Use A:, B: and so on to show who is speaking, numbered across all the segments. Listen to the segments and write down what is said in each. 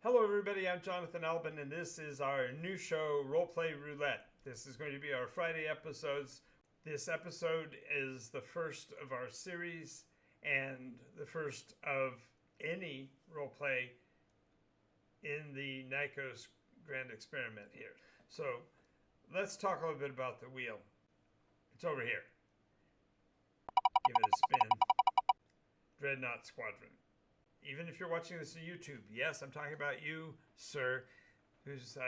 A: Hello, everybody. I'm Jonathan Albin, and this is our new show, Roleplay Roulette. This is going to be our Friday episodes. This episode is the first of our series and the first of any roleplay in the Nycos Grand Experiment here. So let's talk a little bit about the wheel. It's over here. Give it a spin. Dreadnaught Squadron. Even if you're watching this on YouTube, yes, I'm talking about you, sir, who's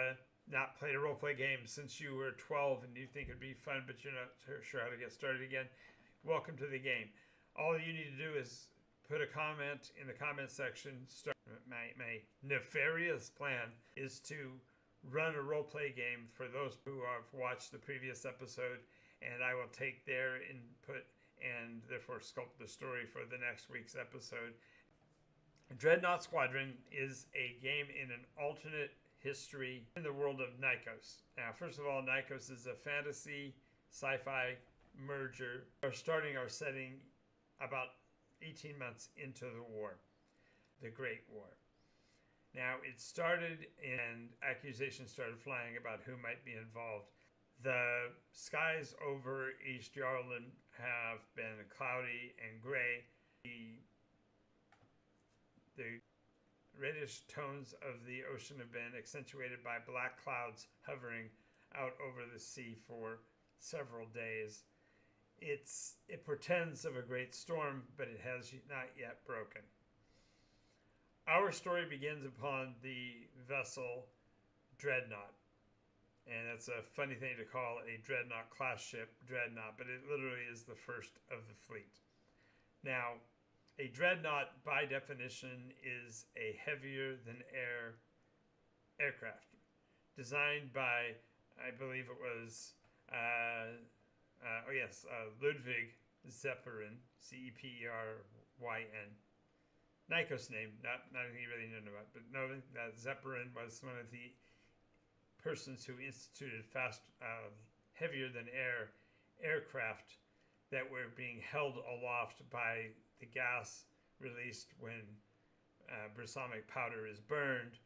A: not played a roleplay game since you were 12 and you think it'd be fun, but you're not sure how to get started again. Welcome to the game. All you need to do is put a comment in the comment section. My nefarious plan is to run a roleplay game for those who have watched the previous episode, and I will take their input and therefore sculpt the story for the next week's episode. Dreadnaught Squadron is a game in an alternate history in the world of Nykos. Now, first of all, Nykos is a fantasy sci-fi merger. We're starting our setting about 18 months into the war, the Great War. Now, it started and accusations started flying about who might be involved. The skies over East Yarland have been cloudy and gray. The reddish tones of the ocean have been accentuated by black clouds hovering out over the sea for several days. It portends of a great storm, but it has not yet broken. Our story begins upon the vessel Dreadnaught. And that's a funny thing to call a Dreadnought class ship Dreadnought, but it literally is the first of the fleet. Now, a dreadnought, by definition, is a heavier-than-air aircraft designed by, I believe it was, Ludwig Zeppelin, Zeperyn. Nykos name, not anything you really know about, but no, that Zeppelin was one of the persons who instituted heavier-than-air aircraft that were being held aloft by the gas released when balsamic powder is burned,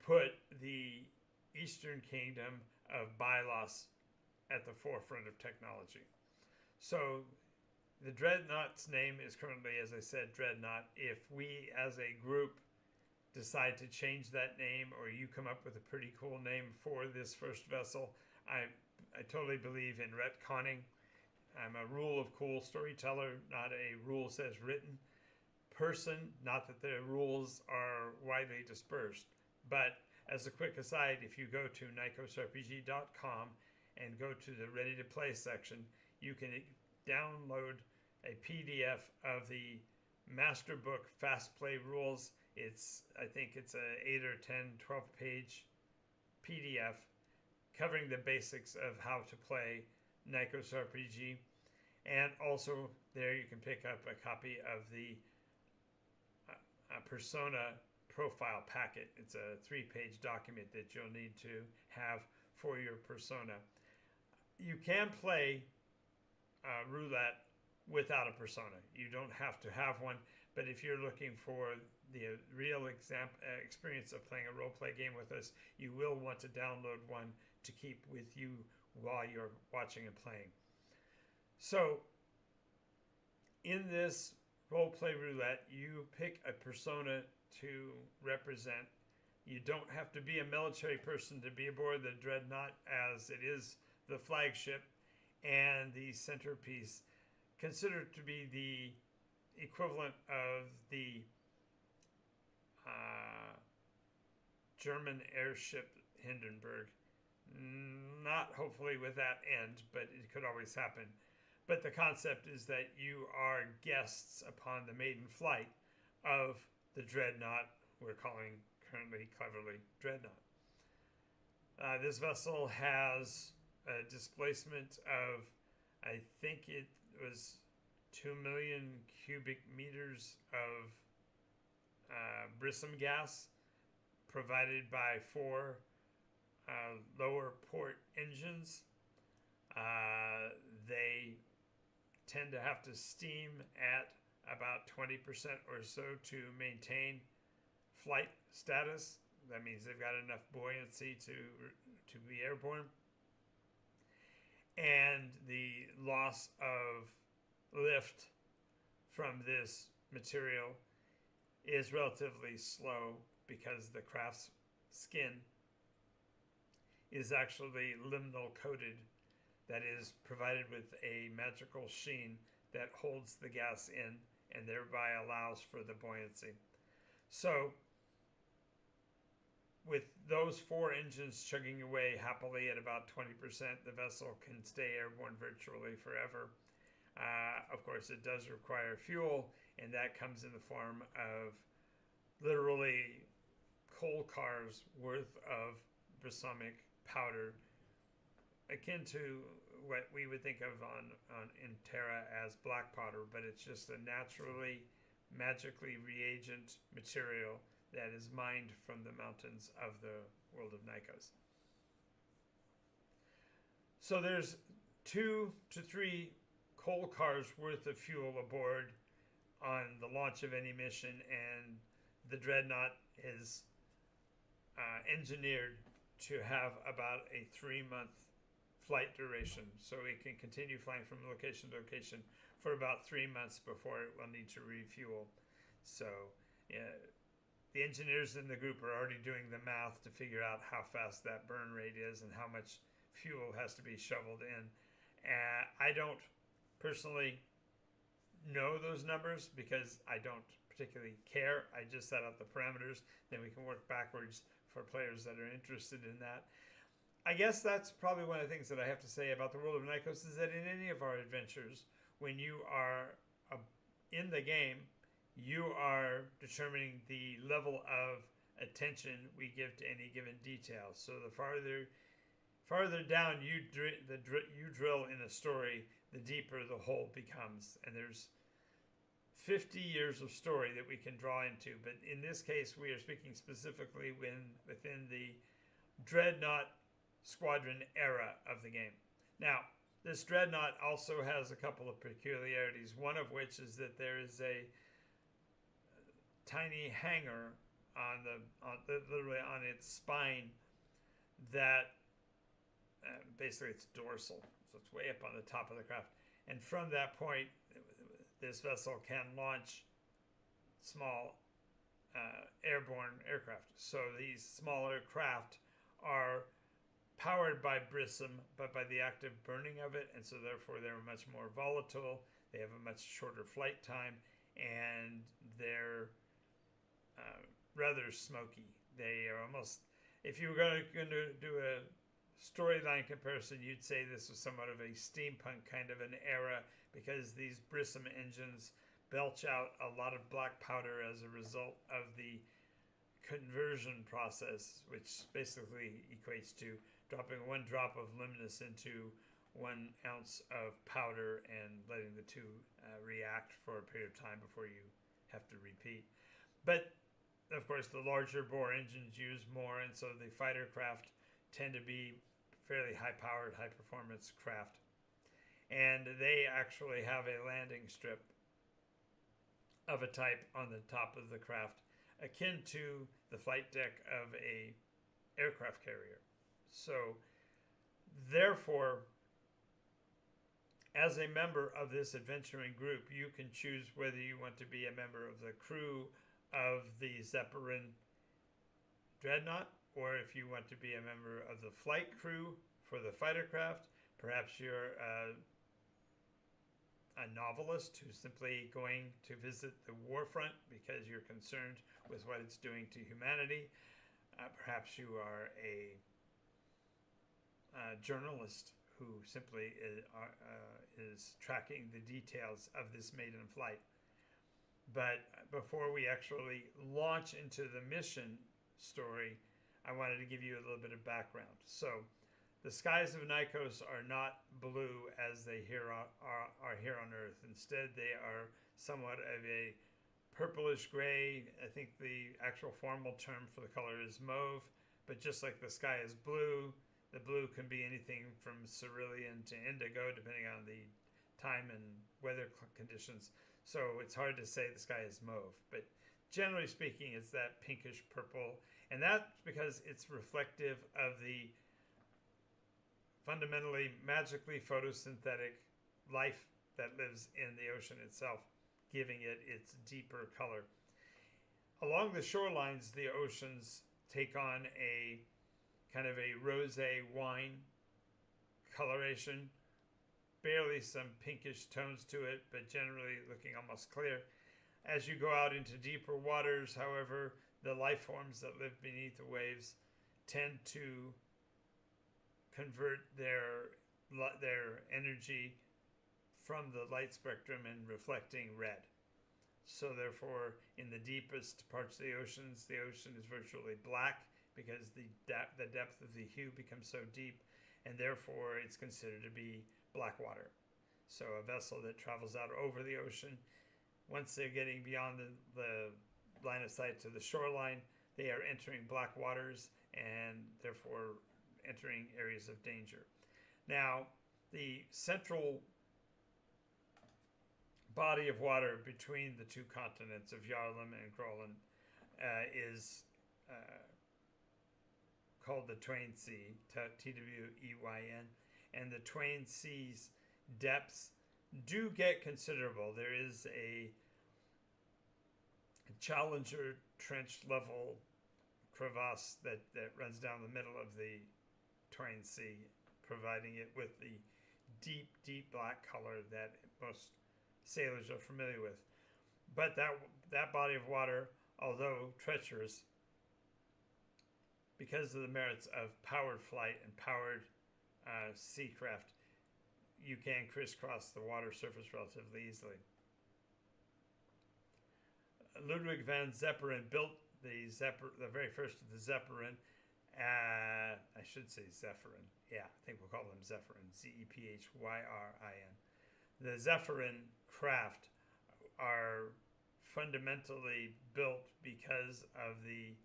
A: put the Eastern Kingdom of Bylos at the forefront of technology. So the Dreadnaught's name is currently, as I said, Dreadnought. If we as a group decide to change that name, or you come up with a pretty cool name for this first vessel, I totally believe in retconning. I'm a rule of cool storyteller, not a rules as written person. Not that the rules are widely dispersed. But as a quick aside, if you go to NycosRPG.com and go to the Ready to Play section, you can download a PDF of the Master Book Fast Play Rules. I think it's a 8 or 10, 12 page PDF covering the basics of how to play NycosRPG. And also there you can pick up a copy of the Persona profile packet. It's a 3-page document that you'll need to have for your persona. You can play roulette without a persona. You don't have to have one, but if you're looking for the real experience of playing a role-play game with us, you will want to download one to keep with you while you're watching and playing. So, in this role-play roulette, you pick a persona to represent. You don't have to be a military person to be aboard the Dreadnought, as it is the flagship and the centerpiece, considered to be the equivalent of the German airship Hindenburg. Not hopefully with that end, but it could always happen. But the concept is that you are guests upon the maiden flight of the Dreadnought, we're calling currently cleverly Dreadnought. This vessel has a displacement of, I think it was 2 million cubic meters of brissom gas provided by 4 lower port engines. They tend to have to steam at about 20% or so to maintain flight status. That means they've got enough buoyancy to be airborne. And the loss of lift from this material is relatively slow because the craft's skin is actually liminal coated, that is provided with a magical sheen that holds the gas in and thereby allows for the buoyancy. So with those 4 engines chugging away happily at about 20%, the vessel can stay airborne virtually forever. Of course, it does require fuel, and that comes in the form of literally coal cars worth of balsamic powder, akin to what we would think of in Terra as black powder, but it's just a naturally, magically reagent material that is mined from the mountains of the world of Nykos. So there's 2 to 3 coal cars worth of fuel aboard on the launch of any mission, and the Dreadnought is engineered to have about a 3-month flight duration, so it can continue flying from location to location for about 3 months before it will need to refuel. So the engineers in the group are already doing the math to figure out how fast that burn rate is and how much fuel has to be shoveled in. I don't personally know those numbers because I don't particularly care. I just set out the parameters, then we can work backwards for players that are interested in that. I guess that's probably one of the things that I have to say about the world of Nykos is that in any of our adventures, when you are in the game, you are determining the level of attention we give to any given detail. So the farther down you drill in a story, the deeper the hole becomes. And there's 50 years of story that we can draw into. But in this case, we are speaking specifically within the Dreadnaught Squadron era of the game. Now, this Dreadnaught also has a couple of peculiarities, one of which is that there is a tiny hangar literally on its spine that basically it's dorsal, so it's way up on the top of the craft, and from that point this vessel can launch small airborne aircraft. So these smaller craft are powered by brism, but by the active burning of it, and so therefore they're much more volatile, they have a much shorter flight time, and they're rather smoky. They are almost, if you were going to do a storyline comparison, you'd say this was somewhat of a steampunk kind of an era, because these brism engines belch out a lot of black powder as a result of the conversion process, which basically equates to dropping 1 drop of luminous into 1 ounce of powder and letting the two react for a period of time before you have to repeat. But of course the larger bore engines use more, and so the fighter craft tend to be fairly high-powered, high-performance craft. And they actually have a landing strip of a type on the top of the craft, akin to the flight deck of a aircraft carrier. So, therefore, as a member of this adventuring group, you can choose whether you want to be a member of the crew of the Zeppelin Dreadnought, or if you want to be a member of the flight crew for the fighter craft. Perhaps you're a novelist who's simply going to visit the war front because you're concerned with what it's doing to humanity. Perhaps you are a journalist who simply is tracking the details of this maiden flight. But before we actually launch into the mission story, I wanted to give you a little bit of background. So, the skies of Nykos are not blue as they are here on Earth. Instead, they are somewhat of a purplish gray. I think the actual formal term for the color is mauve. But just like the sky is blue, the blue can be anything from cerulean to indigo, depending on the time and weather conditions. So it's hard to say the sky is mauve. But generally speaking, it's that pinkish purple, and that's because it's reflective of the fundamentally magically photosynthetic life that lives in the ocean itself, giving it its deeper color. Along the shorelines, the oceans take on a kind of a rosé wine coloration, barely some pinkish tones to it, but generally looking almost clear. As you go out into deeper waters, however, the life forms that live beneath the waves tend to convert their energy from the light spectrum and reflecting red. So therefore, in the deepest parts of the ocean is virtually black because the depth of the hue becomes so deep, and therefore it's considered to be black water. So a vessel that travels out over the ocean, once they're getting beyond the line of sight to the shoreline, they are entering black waters and therefore entering areas of danger. Now, the central body of water between the two continents of Yarlum and Groenland is called the Twain Sea, Tweyn, and the Twain Sea's depths do get considerable. There is a Challenger trench level crevasse that runs down the middle of the Twain Sea, providing it with the deep, deep black color that most sailors are familiar with. But that body of water, although treacherous, because of the merits of powered flight and powered seacraft, you can crisscross the water surface relatively easily. Ludwig van Zepperen built the very first of the Zepperen. I should say Zephyrin. Yeah, I think we'll call them Zephyrin. Zephyrin. The Zephyrin craft are fundamentally built because of the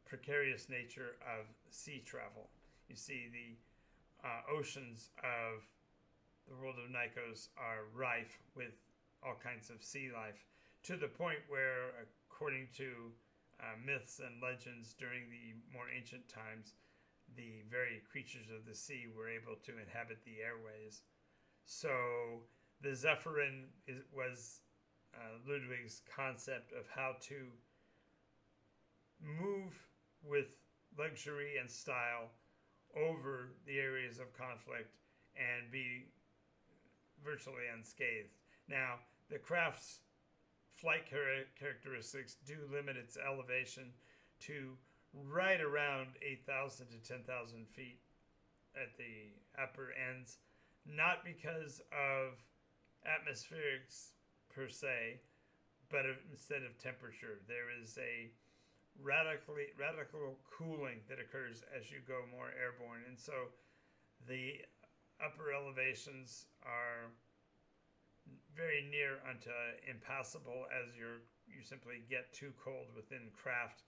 A: precarious nature of sea travel. You see, the oceans of the world of Nykos are rife with all kinds of sea life, to the point where, according to myths and legends during the more ancient times, the very creatures of the sea were able to inhabit the airways. So the Zephyrin was Ludwig's concept of how to move with luxury and style over the areas of conflict and be virtually unscathed. Now, the craft's flight characteristics do limit its elevation to right around 8,000 to 10,000 feet at the upper ends, not because of atmospherics per se, but instead of temperature. There is a radical cooling that occurs as you go more airborne, and so the upper elevations are very near unto impassable as you simply get too cold within craft.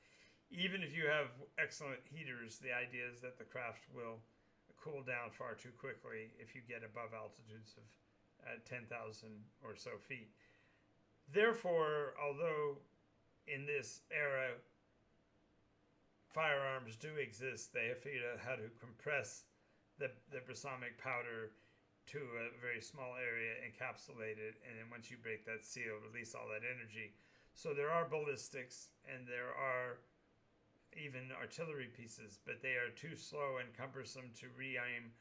A: Even if you have excellent heaters, the idea is that the craft will cool down far too quickly if you get above altitudes of 10,000 or so feet. Therefore, although in this era firearms do exist, they have figured out how to compress the balsamic powder to a very small area, encapsulate it, and then once you break that seal, release all that energy. So there are ballistics and there are even artillery pieces, but they are too slow and cumbersome to re-aim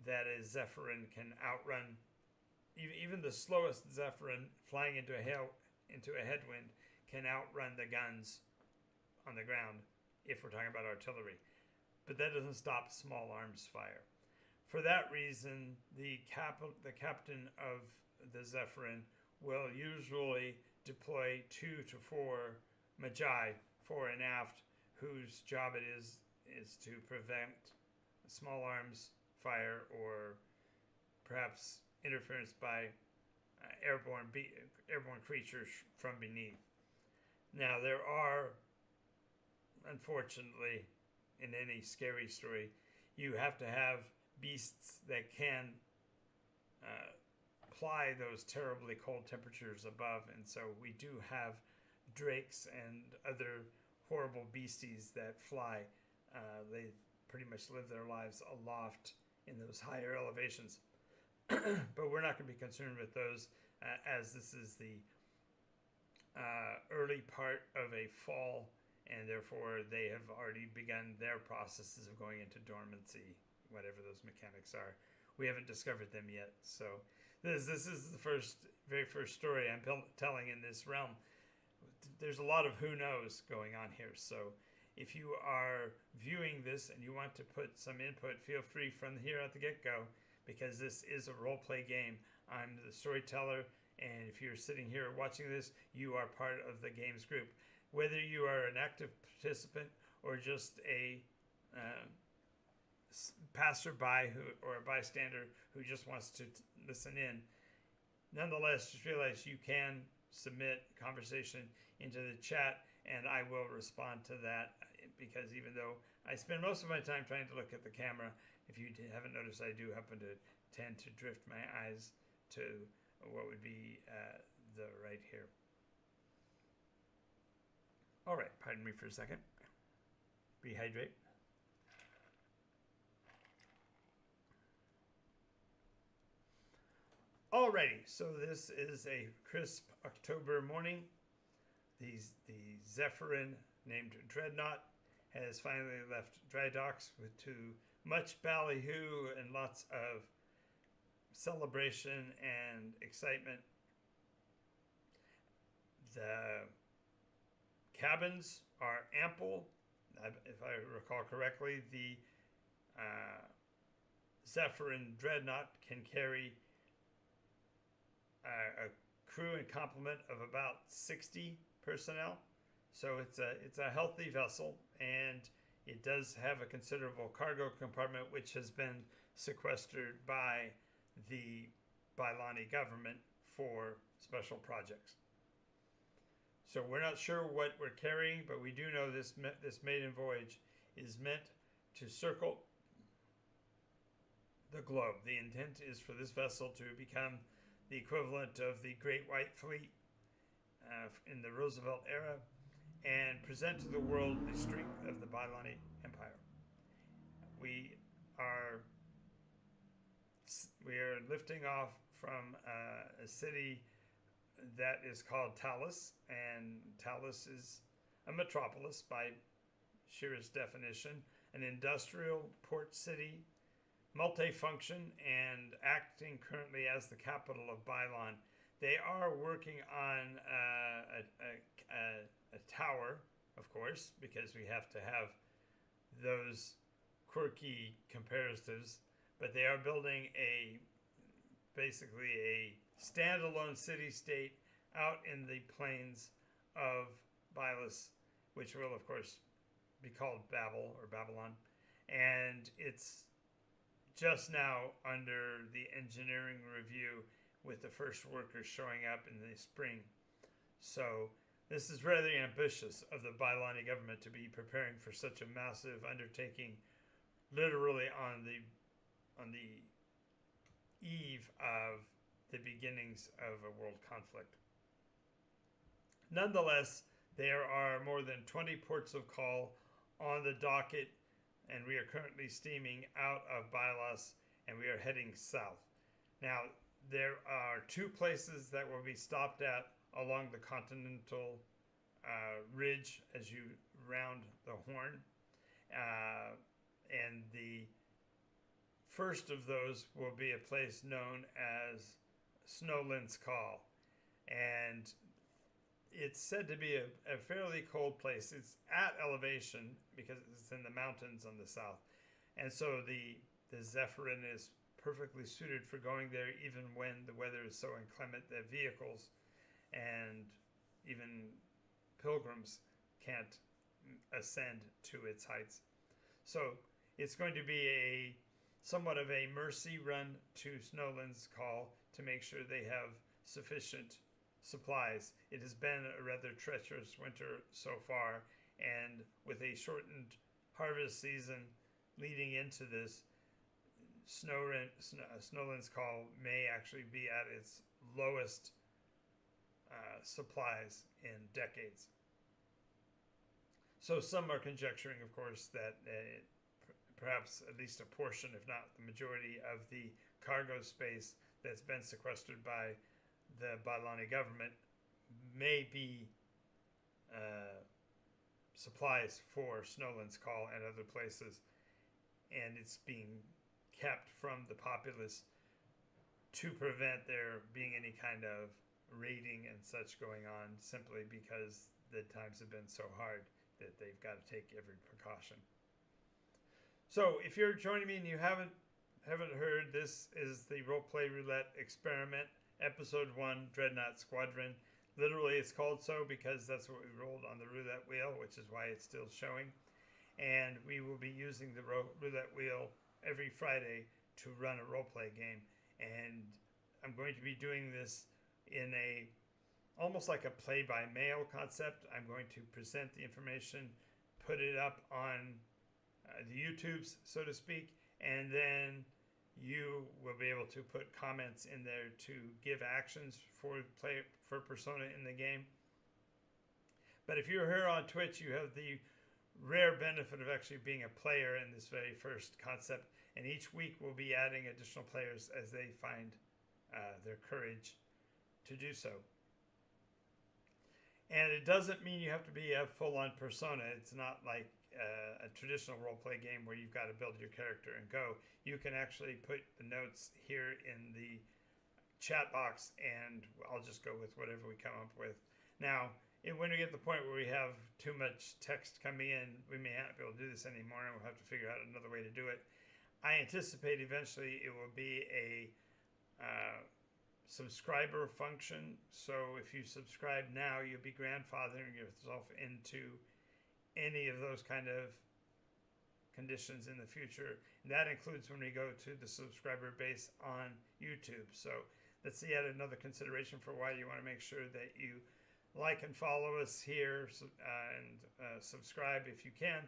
A: that a Zephyrin can outrun. Even the slowest Zephyrin flying into a headwind can outrun the guns on the ground if we're talking about artillery. But that doesn't stop small arms fire. For that reason, the captain of the Zephyrin will usually deploy 2 to 4 Magi fore and aft, whose job it is to prevent small arms fire or perhaps interference by airborne creatures from beneath. Now, there are, unfortunately, in any scary story, you have to have beasts that can ply those terribly cold temperatures above, and so we do have drakes and other horrible beasties that fly. They pretty much live their lives aloft in those higher elevations. But we're not going to be concerned with those as this is the early part of a fall, and therefore they have already begun their processes of going into dormancy, whatever those mechanics are. We haven't discovered them yet. So this is the very first story I'm telling in this realm. There's a lot of who knows going on here. So if you are viewing this and you want to put some input, feel free from here at the get-go, because this is a role-play game. I'm the storyteller, and if you're sitting here watching this, you are part of the games group. Whether you are an active participant or just a passerby or a bystander who just wants to listen in, nonetheless, just realize you can submit conversation into the chat, and I will respond to that, because even though I spend most of my time trying to look at the camera, if you haven't noticed, I do happen to tend to drift my eyes to what would be the right here. All right, pardon me for a second. Rehydrate. Alrighty, so this is a crisp October morning. The Zephyrin named Dreadnaught has finally left dry docks to much ballyhoo and lots of celebration and excitement. The cabins are ample. If I recall correctly, the Zephyrin Dreadnaught can carry a crew and complement of about 60 personnel. So it's a healthy vessel, and it does have a considerable cargo compartment, which has been sequestered by the Bylani government for special projects. So we're not sure what we're carrying, but we do know this maiden voyage is meant to circle the globe. The intent is for this vessel to become the equivalent of the Great White Fleet in the Roosevelt era, and present to the world the strength of the Bylani Empire. We are lifting off from a city that is called Talos, and Talos is a metropolis by sheerest definition, an industrial port city, multifunction, and acting currently as the capital of Bylon. They are working on a tower, of course, because we have to have those quirky comparatives, but they are building basically a standalone city-state out in the plains of Bylus, which will, of course, be called Babel or Babylon. And it's just now under the engineering review, with the first workers showing up in the spring. So this is rather ambitious of the Bylani government to be preparing for such a massive undertaking, literally on the eve of the beginnings of a world conflict. Nonetheless, there are more than 20 ports of call on the docket, and we are currently steaming out of Bylos, and we are heading south. Now, there are two places that will be stopped at along the continental ridge as you round the horn. And the first of those will be a place known as Snowland's Call. And it's said to be a fairly cold place. It's at elevation because it's in the mountains on the south. And so the Zephyrin is perfectly suited for going there, even when the weather is so inclement that vehicles and even pilgrims can't ascend to its heights. So it's going to be somewhat of a mercy run to Snowland's Call to make sure they have sufficient supplies. It has been a rather treacherous winter so far, and with a shortened harvest season leading into this, Snowland's Call may actually be at its lowest supplies in decades. So some are conjecturing, of course, that perhaps at least a portion, if not the majority, of the cargo space that's been sequestered by the Bailani government may be supplies for Snowland's Call and other places, and it's being kept from the populace to prevent there being any kind of raiding and such going on, simply because the times have been so hard that they've got to take every precaution. So if you're joining me and you haven't heard, this is the Roleplay Roulette Experiment, Episode 1, Dreadnaught Squadron. Literally it's called so because that's what we rolled on the roulette wheel, which is why it's still showing. And we will be using the roulette wheel every Friday to run a roleplay game. And I'm going to be doing this in almost like a play-by-mail concept. I'm going to present the information, put it up on the YouTubes, so to speak, and then you will be able to put comments in there to give actions for persona in the game. But if you're here on Twitch, you have the rare benefit of actually being a player in this very first concept, and each week we'll be adding additional players as they find their courage to do so. And it doesn't mean you have to be a full-on persona. It's not like a traditional role-play game where you've got to build your character and go. You can actually put the notes here in the chat box, and I'll just go with whatever we come up with. Now, when we get to the point where we have too much text coming in, we may not be able to do this anymore, and we'll have to figure out another way to do it. I anticipate eventually it will be a subscriber function. So if you subscribe now, you'll be grandfathering yourself into any of those kind of conditions in the future. And that includes when we go to the subscriber base on YouTube. So that's yet another consideration for why you want to make sure that you like and follow us here and subscribe if you can,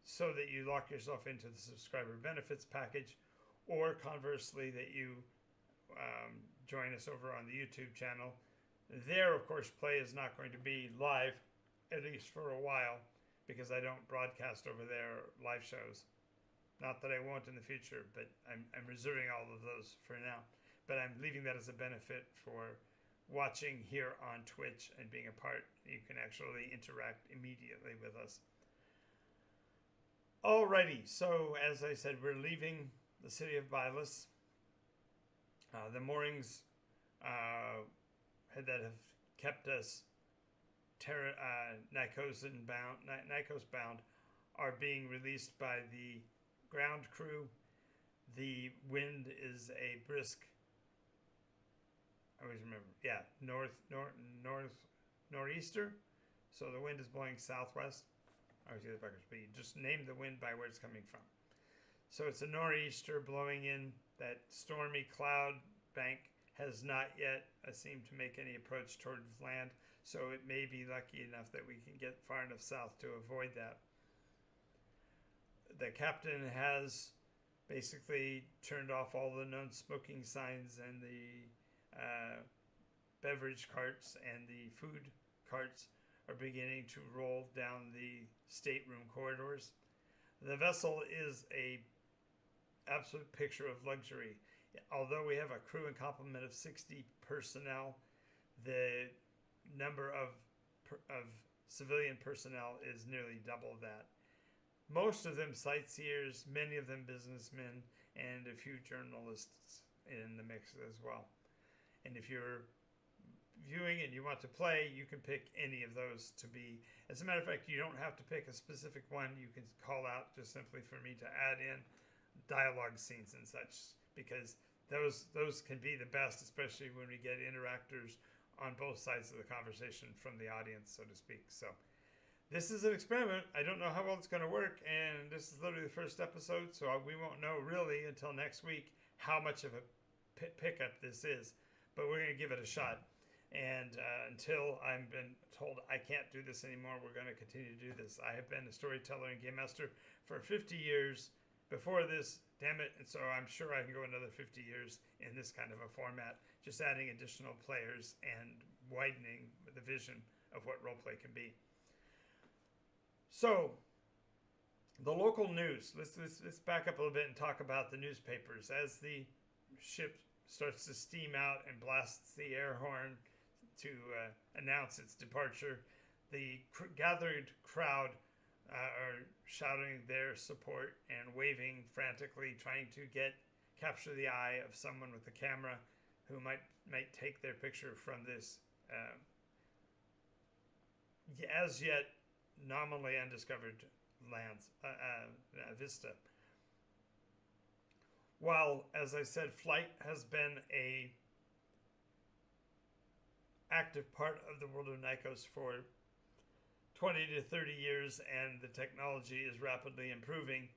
A: so that you lock yourself into the subscriber benefits package, or conversely that you join us over on the YouTube channel. There, of course, play is not going to be live, at least for a while, because I don't broadcast over there live shows. Not that I won't in the future, but I'm reserving all of those for now. But I'm leaving that as a benefit for watching here on Twitch and being a part. You can actually interact immediately with us. Alrighty, so as I said, we're leaving the city of Bylus. The moorings that have kept us Nycos bound are being released by the ground crew. The wind is a brisk, I always remember, northeaster. So the wind is blowing southwest. I always get it backwards, but you just name the wind by where it's coming from. So it's a nor'easter blowing in. That stormy cloud bank has not yet seemed to make any approach towards land, so it may be lucky enough that we can get far enough south to avoid that. The captain has basically turned off all the known smoking signs, and the beverage carts and the food carts are beginning to roll down the stateroom corridors. The vessel is a absolute picture of luxury. Although we have a crew and complement of 60 personnel, the number of civilian personnel is nearly double that. Most of them sightseers, many of them businessmen, and a few journalists in the mix as well. And if you're viewing and you want to play, you can pick any of those to be. As a matter of fact, you don't have to pick a specific one. You can call out just simply for me to add in dialogue scenes and such, because those can be the best, especially when we get interactors on both sides of the conversation from the audience, so to speak. So this is an experiment. I don't know how well it's going to work, and this is literally the first episode, so we won't know really until next week how much of a pickup this is, but we're going to give it a shot. And until I've been told I can't do this anymore, we're going to continue to do this. I have been a storyteller and game master for 50 years before this, damn it, and so I'm sure I can go another 50 years in this kind of a format, just adding additional players and widening the vision of what roleplay can be. So, the local news. Let's back up a little bit and talk about the newspapers. As the ship starts to steam out and blasts the air horn to announce its departure, the gathered crowd are shouting their support and waving frantically, trying to capture the eye of someone with a camera who might take their picture from this as yet nominally undiscovered vista. While, as I said, flight has been a active part of the world of Nykos for 20 to 30 years, and the technology is rapidly improving,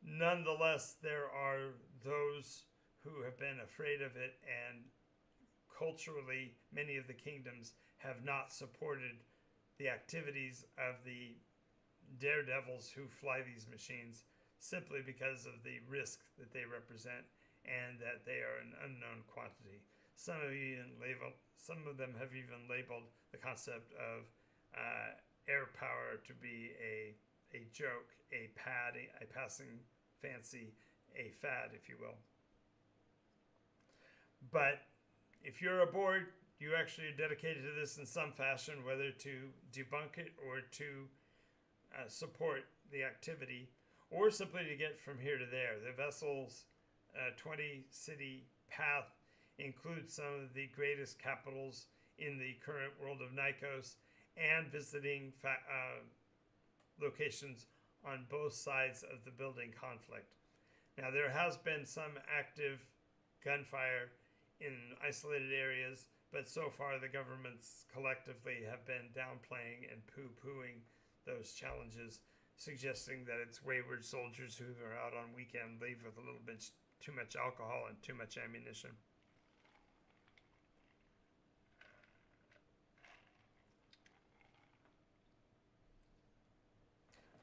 A: nonetheless, there are those who have been afraid of it, and culturally, many of the kingdoms have not supported the activities of the daredevils who fly these machines, simply because of the risk that they represent and that they are an unknown quantity. Some of them have even labeled the concept of air power to be a joke, a passing fancy, a fad, if you will. But if you're aboard, you actually are dedicated to this in some fashion, whether to debunk it or to support the activity, or simply to get from here to there. The vessel's 20-city path includes some of the greatest capitals in the current world of Nykos, and visiting locations on both sides of the building conflict. Now, there has been some active gunfire in isolated areas, but so far the governments collectively have been downplaying and poo-pooing those challenges, suggesting that it's wayward soldiers who are out on weekend leave with a little bit too much alcohol and too much ammunition.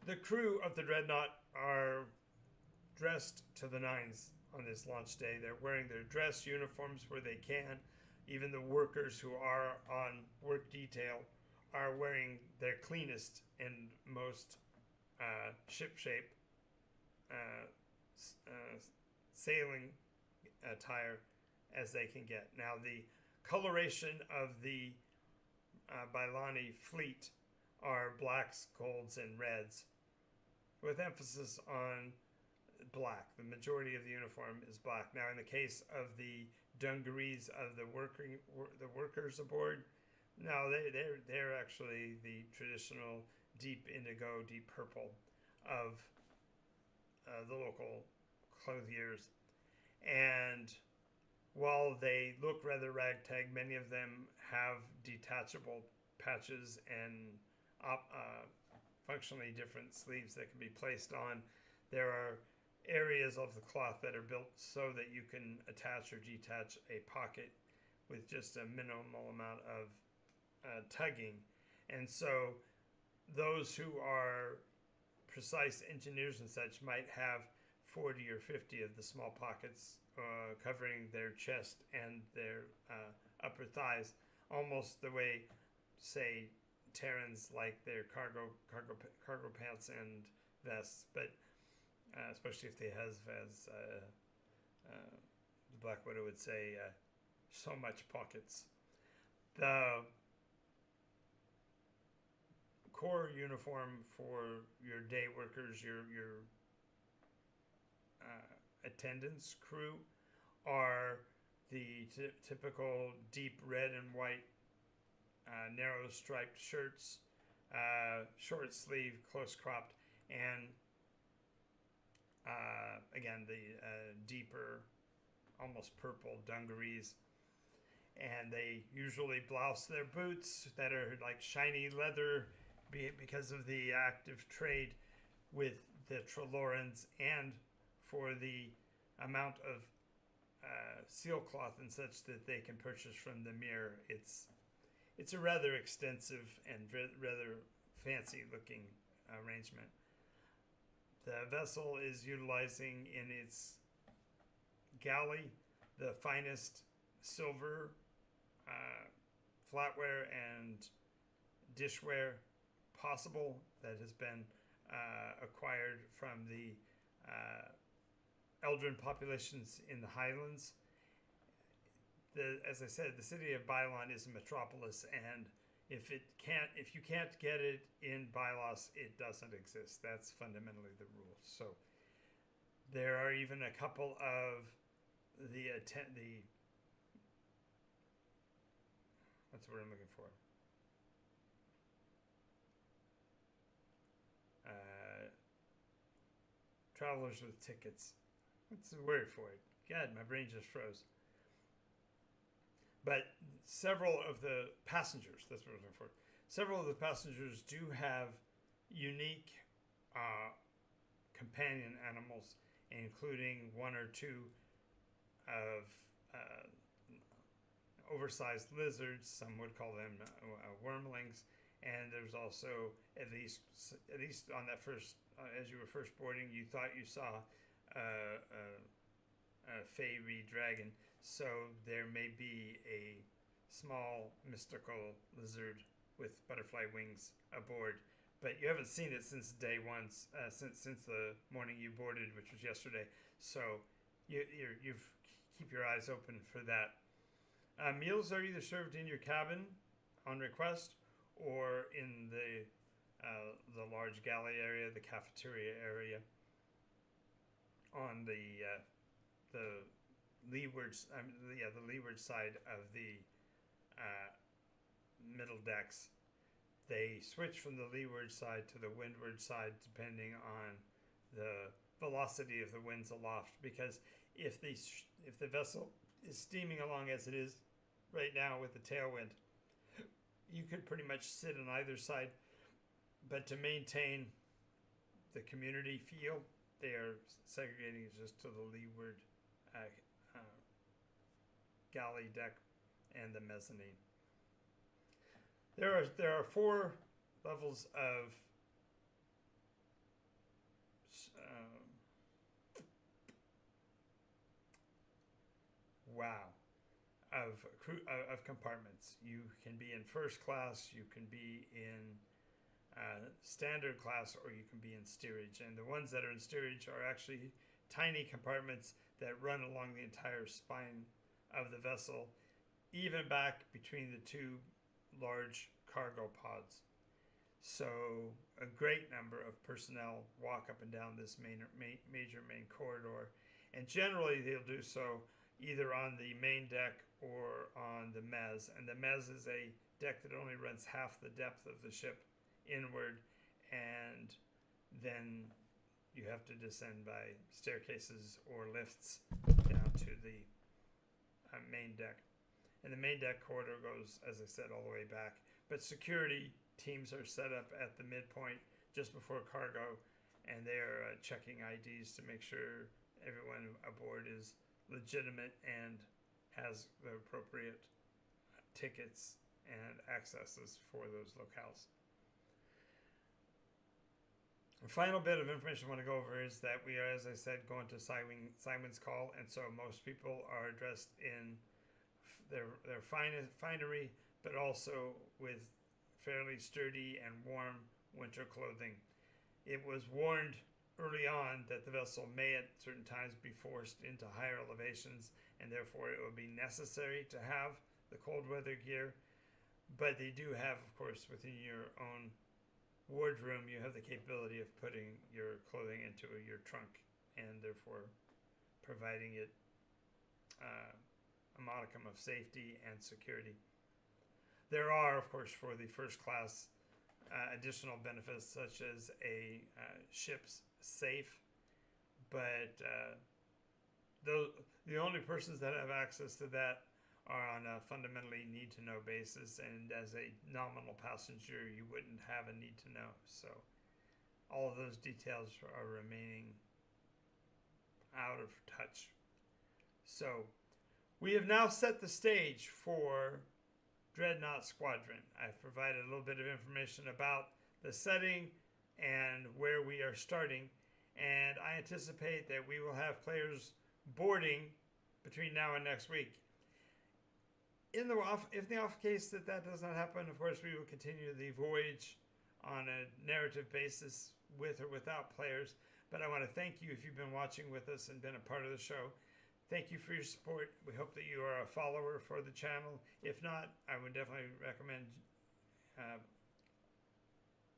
A: The crew of the Dreadnaught are dressed to the nines on this launch day. They're wearing their dress uniforms where they can. Even the workers who are on work detail are wearing their cleanest and most ship-shape sailing attire as they can get. Now, the coloration of the Bailani fleet are blacks, golds, and reds, with emphasis on black. The majority of the uniform is black. Now, in the case of the dungarees of the workers aboard, no, they're actually the traditional deep indigo, deep purple of the local clothiers. And while they look rather ragtag, many of them have detachable patches and functionally different sleeves that can be placed on. There are areas of the cloth that are built so that you can attach or detach a pocket with just a minimal amount of tugging. And so those who are precise engineers and such might have 40 or 50 of the small pockets covering their chest and their upper thighs, almost the way, say, Terrans like their cargo pants and vests, but especially if they have, as the Black Widow would say, so much pockets. The core uniform for your day workers, your attendants crew, are the typical deep red and white narrow striped shirts, short sleeve, close cropped, and again the deeper, almost purple dungarees. And they usually blouse their boots that are like shiny leather because of the active trade with the Trelorans, and for the amount of seal cloth and such that they can purchase from the mirror. It's a rather extensive and rather fancy looking arrangement. The vessel is utilizing in its galley the finest silver flatware and dishware possible that has been acquired from the Eldrin populations in the Highlands. As I said, the city of Bylon is a metropolis, and if you can't get it in Bylos, it doesn't exist. That's fundamentally the rule. So there are even a couple of what's the word I'm looking for? Travelers with tickets. What's the word for it? God, my brain just froze. But several of the passengers, that's what I was looking for. Several of the passengers do have unique companion animals, including one or two of oversized lizards. Some would call them wormlings. And there's also, at least on that first, as you were first boarding, you thought you saw a fairy dragon. So there may be a small mystical lizard with butterfly wings aboard, but you haven't seen it since day one, since the morning you boarded, which was yesterday. So you've keep your eyes open for that. Meals are either served in your cabin on request, or in the large galley area, the cafeteria area, on the leeward side of the middle decks. They switch from the leeward side to the windward side depending on the velocity of the winds aloft, because if the vessel is steaming along as it is right now with the tailwind, you could pretty much sit on either side, but to maintain the community feel, they are segregating just to the leeward galley deck and the mezzanine. There are 4 levels of of compartments. You can be in first class, you can be in standard class, or you can be in steerage. And the ones that are in steerage are actually tiny compartments that run along the entire spine of the vessel, even back between the 2 large cargo pods. So a great number of personnel walk up and down this major main corridor, and generally they'll do so either on the main deck or on the mezz. And the mezz is a deck that only runs half the depth of the ship inward, and then you have to descend by staircases or lifts down to the main deck. And the main deck corridor goes, as I said, all the way back. But security teams are set up at the midpoint just before cargo, and they're checking IDs to make sure everyone aboard is legitimate and has the appropriate tickets and accesses for those locales. The final bit of information I want to go over is that we are, as I said, going to Simon's Call, and so most people are dressed in their finery, but also with fairly sturdy and warm winter clothing. It was warned early on that the vessel may at certain times be forced into higher elevations, and therefore it would be necessary to have the cold weather gear. But they do have, of course, within your own wardroom, you have the capability of putting your clothing into your trunk, and therefore providing it a modicum of safety and security. There are, of course, for the first class, additional benefits such as a ship's safe, but the only persons that have access to that are on a fundamentally need-to-know basis, and as a nominal passenger, you wouldn't have a need-to-know. So all of those details are remaining out of touch. So we have now set the stage for Dreadnaught Squadron. I've provided a little bit of information about the setting and where we are starting, and I anticipate that we will have players boarding between now and next week. If the off case that does not happen, of course, we will continue the voyage on a narrative basis with or without players. But I want to thank you if you've been watching with us and been a part of the show. Thank you for your support. We hope that you are a follower for the channel. If not, I would definitely recommend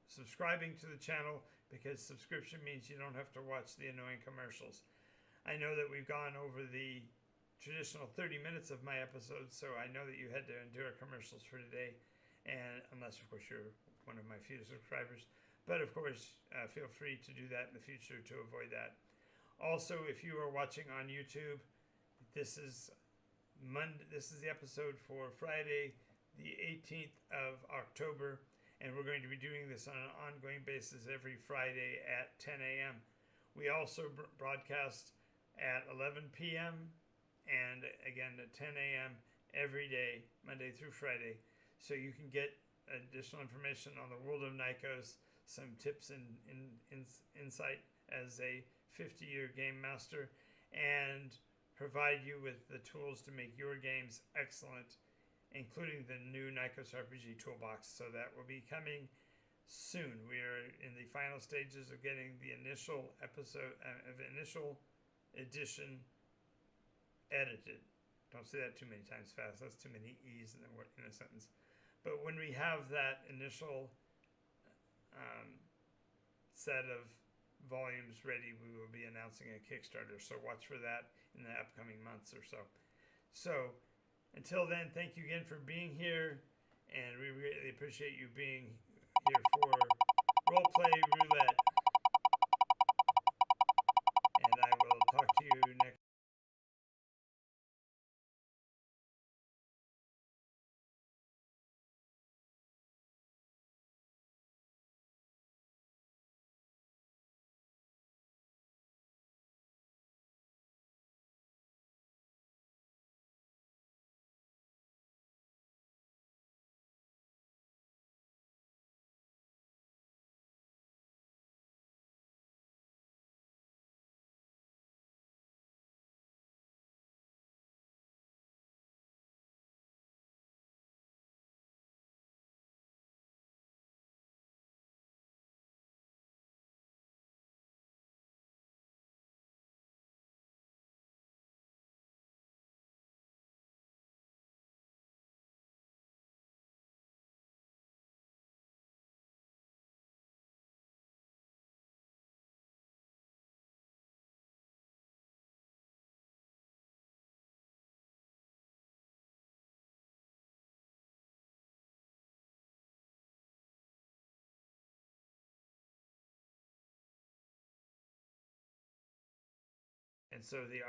A: subscribing to the channel, because subscription means you don't have to watch the annoying commercials. I know that we've gone over the traditional 30 minutes of my episodes, so I know that you had to endure commercials for today, and unless of course you're one of my few subscribers. But of course, feel free to do that in the future to avoid that. Also, if you are watching on YouTube, this is the episode for Friday, the 18th of October, and we're going to be doing this on an ongoing basis every Friday at 10 a.m. We also broadcast at 11 p.m. and again at 10 a.m. every day, Monday through Friday, so you can get additional information on the world of Nykos, some tips and insight as a 50-year game master, and provide you with the tools to make your games excellent, including the new NycosRPG toolbox. So that will be coming soon. We are in the final stages of getting the initial initial edition edited. Don't say that too many times fast. That's too many E's in a sentence. But when we have that initial set of volumes ready, we will be announcing a Kickstarter. So watch for that in the upcoming months or so. So until then, thank you again for being here, and we really appreciate you being here for Roleplay Roulette. And I will talk to you next and so the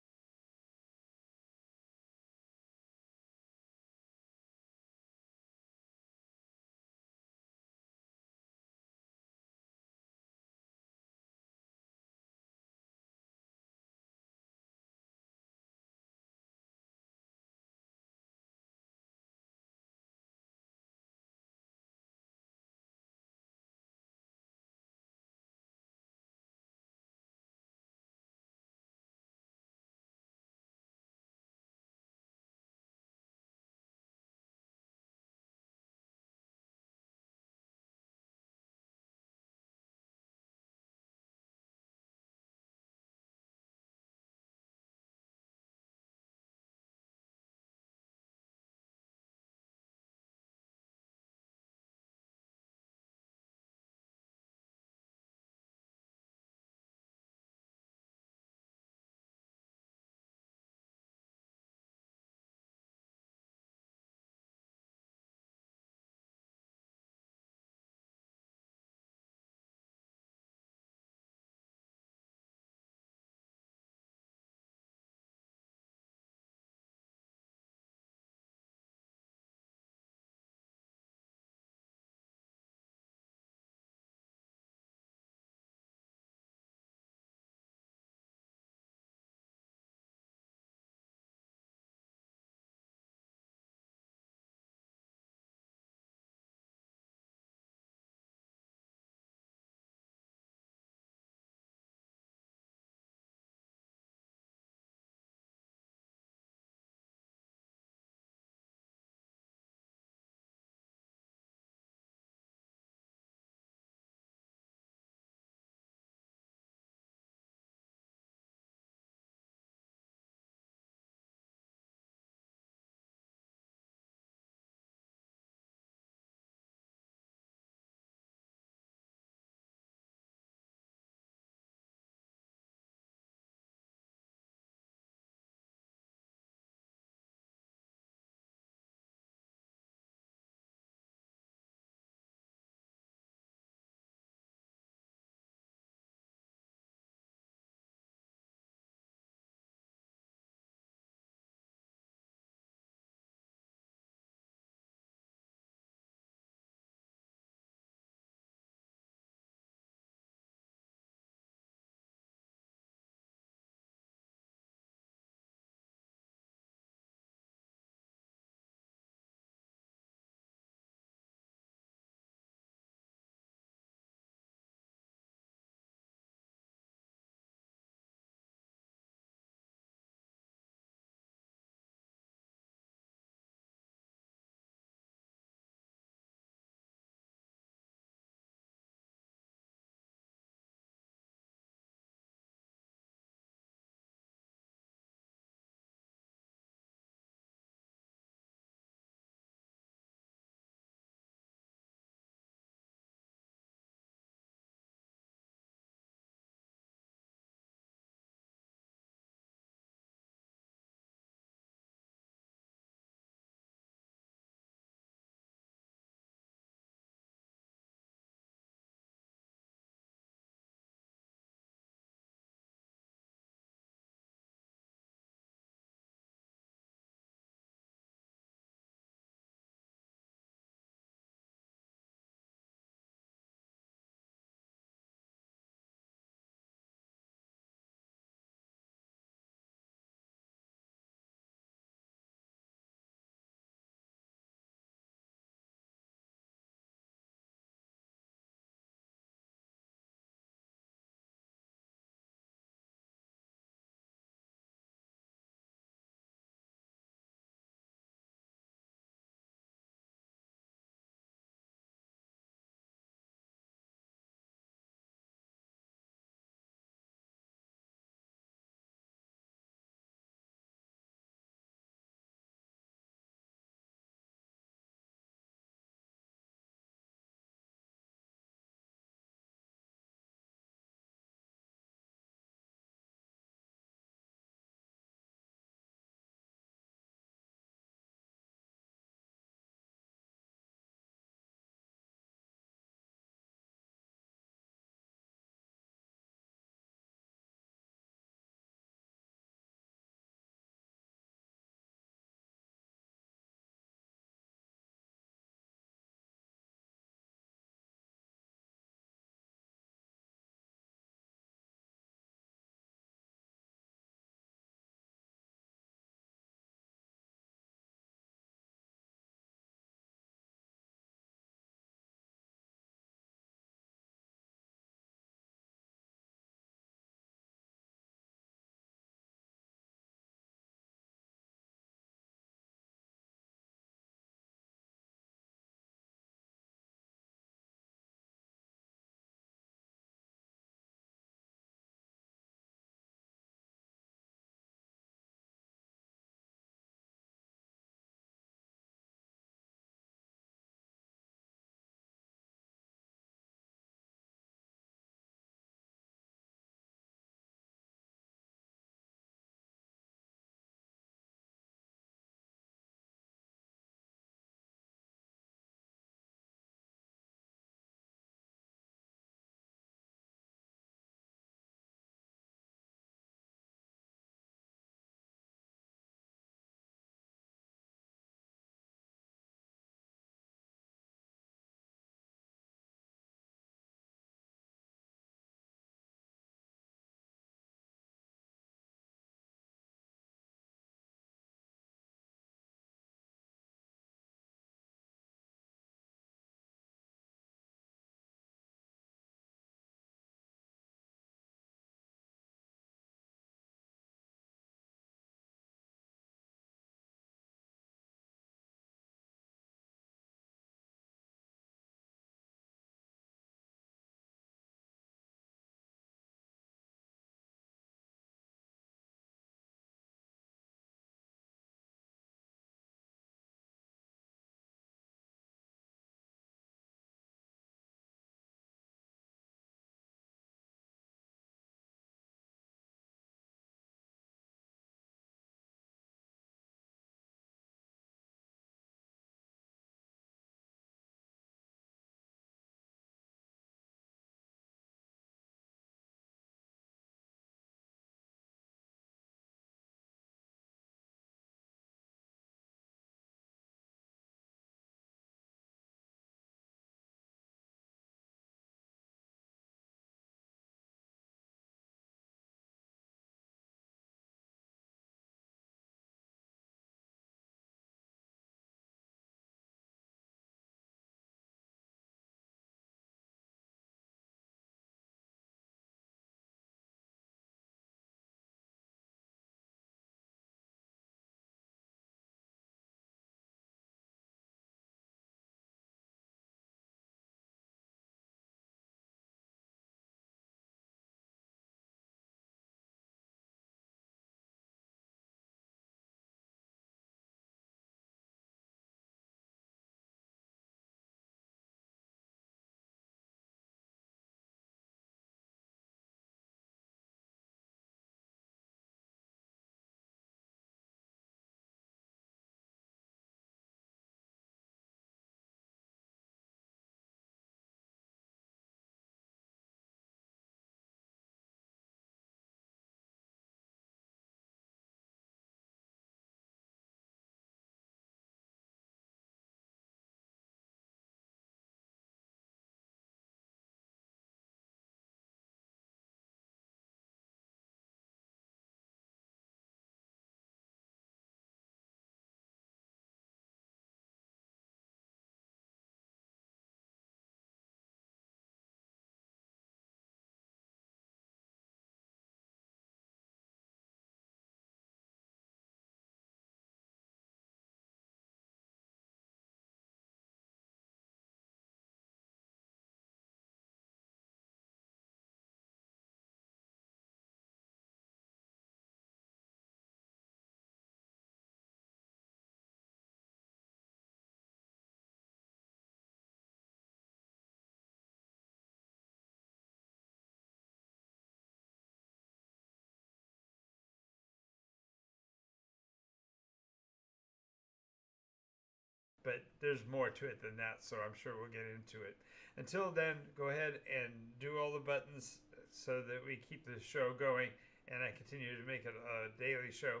A: but there's more to it than that, so I'm sure we'll get into it. Until then, go ahead and do all the buttons so that we keep the show going and I continue to make it a daily show.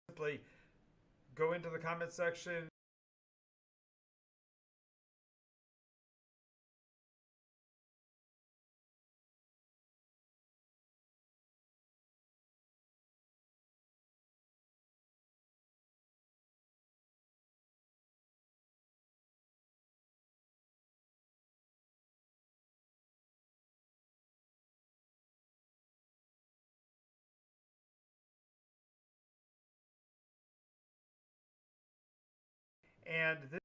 A: Simply go into the comment section. And this